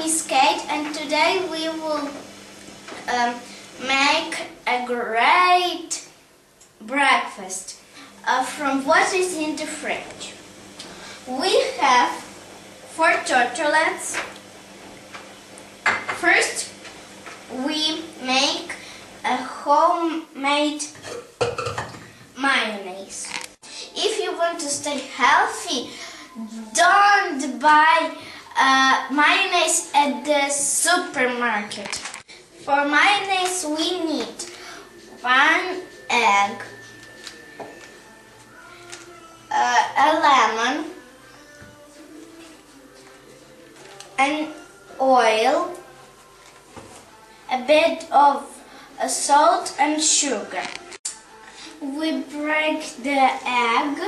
is Kate, and today we will make a great breakfast from what is in the fridge. We have 4 tortillas. First, we make a homemade mayonnaise. If you want to stay healthy, don't buy mayonnaise at the supermarket. For mayonnaise we need 1 egg, a lemon, an oil, a bit of salt and sugar. We break the egg.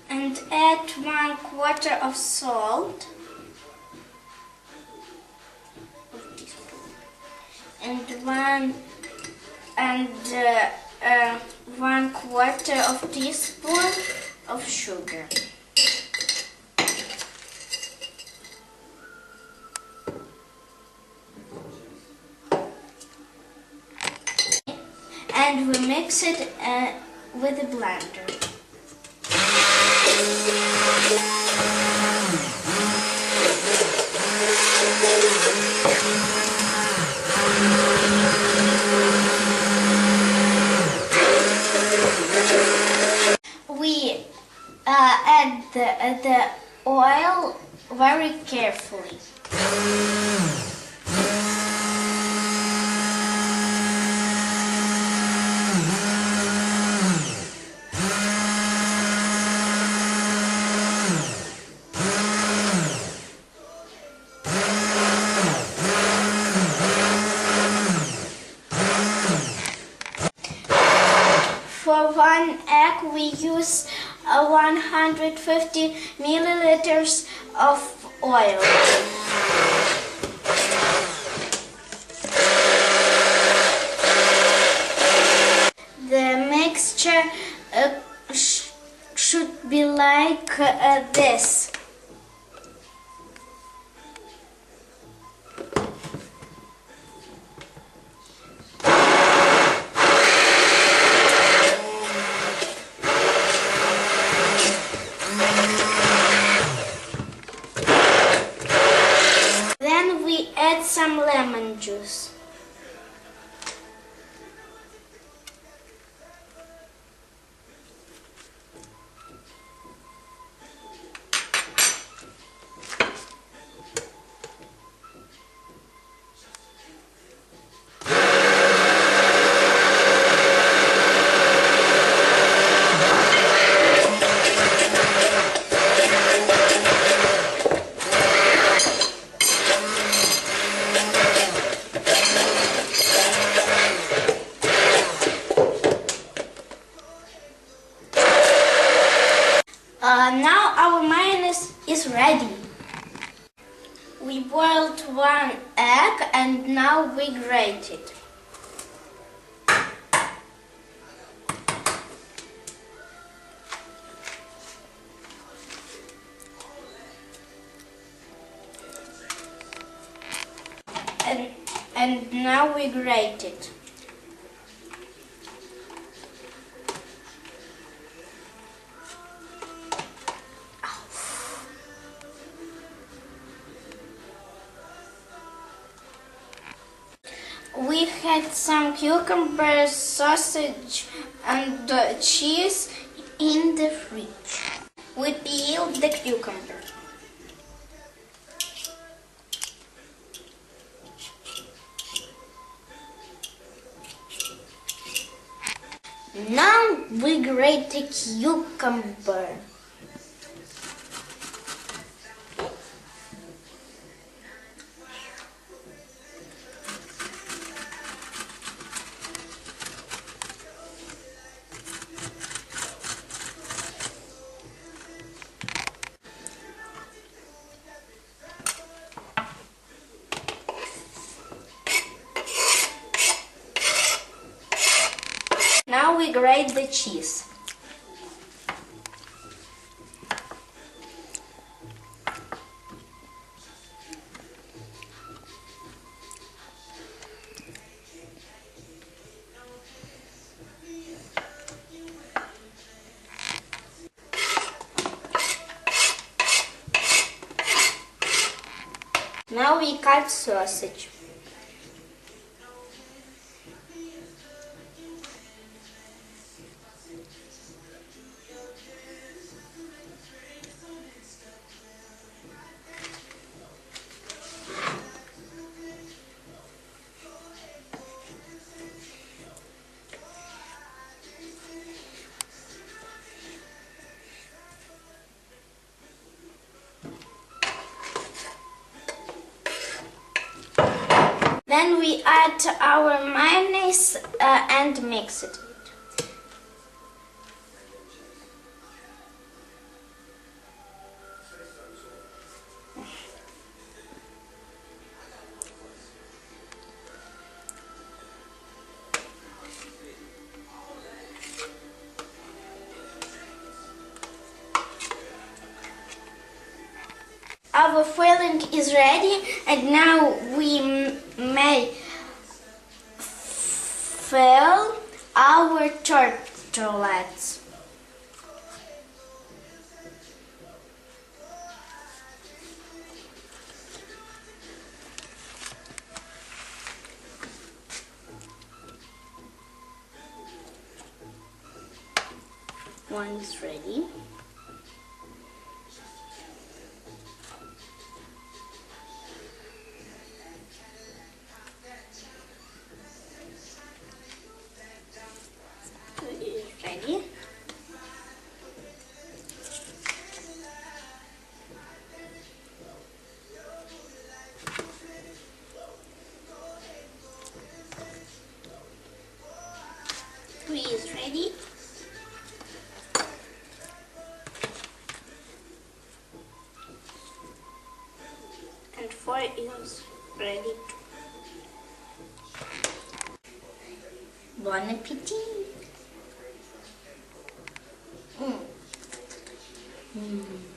And add 1/4 of salt. And 1/4 of teaspoon of sugar. And we mix it with a blender. We add the oil very carefully. For 1 egg we use 150 milliliters of oil. The mixture should be like this. Then we add some lemon juice. Now our mayonnaise is ready. We boiled 1 egg and now we grate it. And now we grate it. We had some cucumbers, sausage and cheese in the fridge. We peeled the cucumber. Now we grate the cucumber. grate the cheese. Now we cut sausage. Then we add our mayonnaise and mix it. Our filling is ready, and now we may fill our tortillas. One is ready. Ready. Three is ready. And 4 is ready too. Bon appetit! Mm.